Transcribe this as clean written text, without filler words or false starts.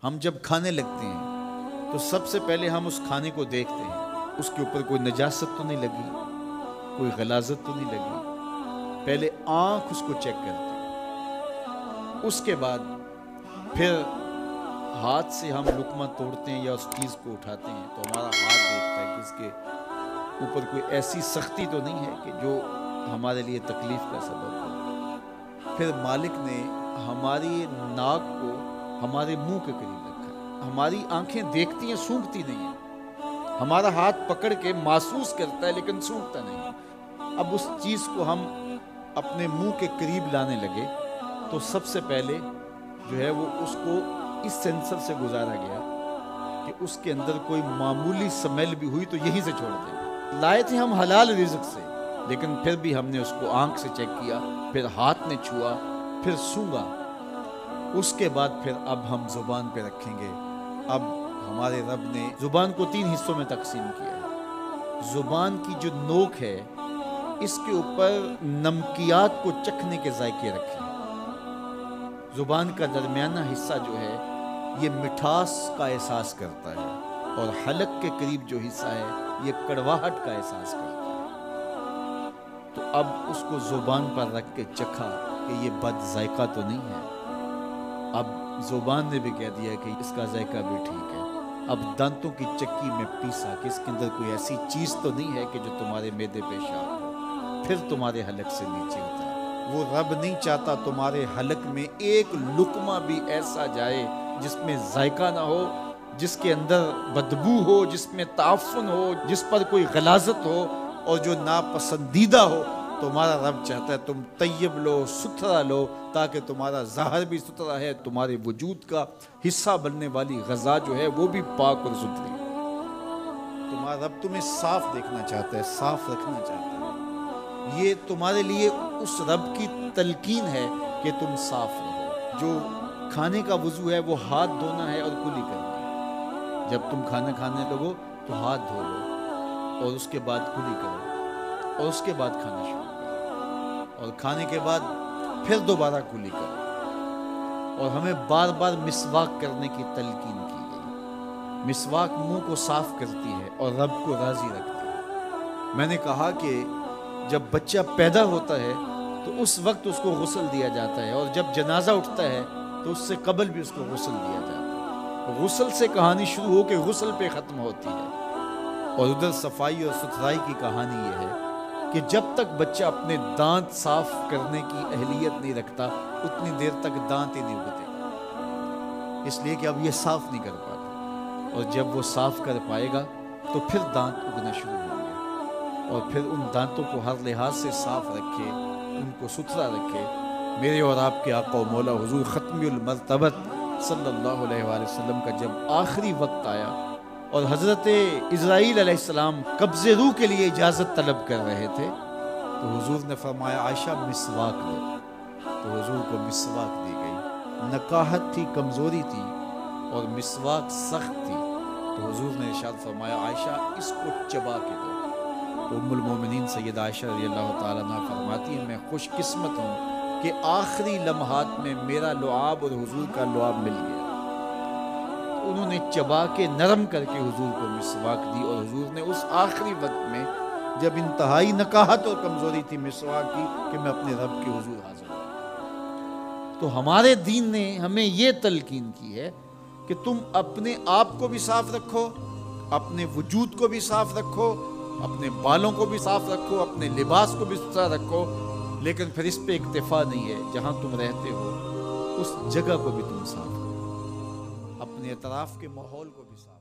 ہم جب کھانے لگتے ہیں تو سب سے پہلے ہم اس کھانے کو دیکھتے ہیں، اس کے اوپر کوئی نجاست تو نہیں لگی، کوئی غلاظت تو نہیں لگی، پہلے آنکھ اس کو چیک کرتے ہیں، اس کے بعد پھر ہاتھ سے ہم لقمہ توڑتے ہیں یا اس چیز کو اٹھاتے ہیں تو ہمارا ہاتھ دیکھتا ہے کہ اس کے اوپر کوئی ایسی سختی تو نہیں ہے کہ جو ہمارے لیے تکلیف کا سبب ہو۔ پھر مالک نے ہماری ناک کو ہمارے منہ کے قریب رکھا ہے، ہماری آنکھیں دیکھتی ہیں، سونگھتی نہیں ہیں، ہمارا ہاتھ پکڑ کے محسوس کرتا ہے لیکن سونگھتا نہیں ہے۔ اب اس چیز کو ہم اپنے منہ کے قریب لانے لگے تو سب سے پہلے جو ہے وہ اس کو اس سینسر سے گزارا گیا کہ اس کے اندر کوئی معمولی سمیل بھی ہوئی تو یہیں سے چھوڑ دیں۔ لائے تھے ہم حلال رزق سے، لیکن پھر بھی ہم نے اس کو آنکھ سے چیک کیا، پھر ہاتھ نے چھوا، پھر سونگا۔ اس کے بعد پھر اب ہم زبان پہ رکھیں گے۔ اب ہمارے رب نے زبان کو 3 حصوں میں تقسیم کیا ہے۔ زبان کی جو نوک ہے اس کے اوپر نمکیات کو چکھنے کے ذائقے رکھے ہیں۔ زبان کا درمیانہ حصہ جو ہے یہ مٹھاس کا احساس کرتا ہے، اور حلق کے قریب جو حصہ ہے یہ کڑواہٹ کا احساس کرتا ہے۔ تو اب اس کو زبان پر رکھ کے چکھا کہ یہ بد ذائقہ تو نہیں ہے۔ اب زبان نے بھی کہہ دیا کہ اس کا ذائقہ بھی ٹھیک ہے۔ اب دانتوں کی چکی میں پیسا کہ اس کے اندر کوئی ایسی چیز تو نہیں ہے کہ جو تمہارے معدے پیشاب ہو، پھر تمہارے حلق سے نیچے اترا۔ وہ رب نہیں چاہتا تمہارے حلق میں ایک لقمہ بھی ایسا جائے جس میں ذائقہ نہ ہو، جس کے اندر بدبو ہو، جس میں تعفن ہو، جس پر کوئی غلاظت ہو اور جو ناپسندیدہ ہو۔ تمہارا رب چاہتا ہے تم طیب لو، ستھرا لو، تاکہ تمہارا ظاہر بھی ستھرا ہے، تمہارے وجود کا حصہ بننے والی غذا جو ہے وہ بھی پاک اور ستھری ہے۔ تمہارا رب تمہیں صاف دیکھنا چاہتا ہے، صاف رکھنا چاہتا ہے۔ یہ تمہارے لیے اس رب کی تلقین ہے کہ تم صاف رہو۔ جو کھانے کا وضو ہے وہ ہاتھ دھونا ہے اور کلی کرنا ہے۔ جب تم کھانا کھانے لگو تو ہاتھ دھو لو اور اس کے بعد کلی کرو اور اس کے بعد کھانا شروع کرو، اور کھانے کے بعد پھر دوبارہ کلی کرو۔ اور ہمیں بار بار مسواک کرنے کی تلقین کی گئی۔ مسواک منہ کو صاف کرتی ہے اور رب کو راضی رکھتی ہے۔ میں نے کہا کہ جب بچہ پیدا ہوتا ہے تو اس وقت اس کو غسل دیا جاتا ہے، اور جب جنازہ اٹھتا ہے تو اس سے قبل بھی اس کو غسل دیا جاتا ہے۔ غسل سے کہانی شروع ہو کے غسل پہ ختم ہوتی ہے، اور ادھر صفائی اور ستھرائی کی کہانی یہ ہے کہ جب تک بچہ اپنے دانت صاف کرنے کی اہلیت نہیں رکھتا اتنی دیر تک دانت ہی نہیں اگتے، اس لیے کہ اب یہ صاف نہیں کر پاتا، اور جب وہ صاف کر پائے گا تو پھر دانت اگنا شروع ہوں گے، اور پھر ان دانتوں کو ہر لحاظ سے صاف رکھے، ان کو ستھرا رکھے۔ میرے اور آپ کے آقا و مولا حضور ختم المرتبت صلی اللہ علیہ وآلہ وسلم کا جب آخری وقت آیا اور حضرت اسرائیل علیہ السلام قبض روح کے لیے اجازت طلب کر رہے تھے تو حضور نے فرمایا عائشہ مسواک دو، تو حضور کو مسواک دی گئی۔ نکاحت تھی، کمزوری تھی اور مسواک سخت تھی، تو حضور نے ارشاد فرمایا عائشہ اس کو چبا کے دو۔ تو ام المومنین سیدہ عائشہ رضی اللہ تعالیٰ عنہ فرماتی ہیں میں خوش قسمت ہوں کہ آخری لمحات میں میرا لعاب اور حضور کا لعاب مل گیا۔ تو انہوں نے چبا کے نرم کر کے حضور کو مسواک دی، اور حضور نے اس آخری وقت میں جب انتہائی نکاحت اور کمزوری تھی مسواک کی کہ میں اپنے رب کے حضور حاضر ہوں۔ تو ہمارے دین نے ہمیں یہ تلقین کی ہے کہ تم اپنے آپ کو بھی صاف رکھو، اپنے وجود کو بھی صاف رکھو، اپنے بالوں کو بھی صاف رکھو، اپنے لباس کو بھی ستھرا رکھو، لیکن پھر اس پہ اکتفا نہیں ہے، جہاں تم رہتے ہو اس جگہ کو بھی تم صاف رکھو، اپنے اطراف کے ماحول کو بھی صاف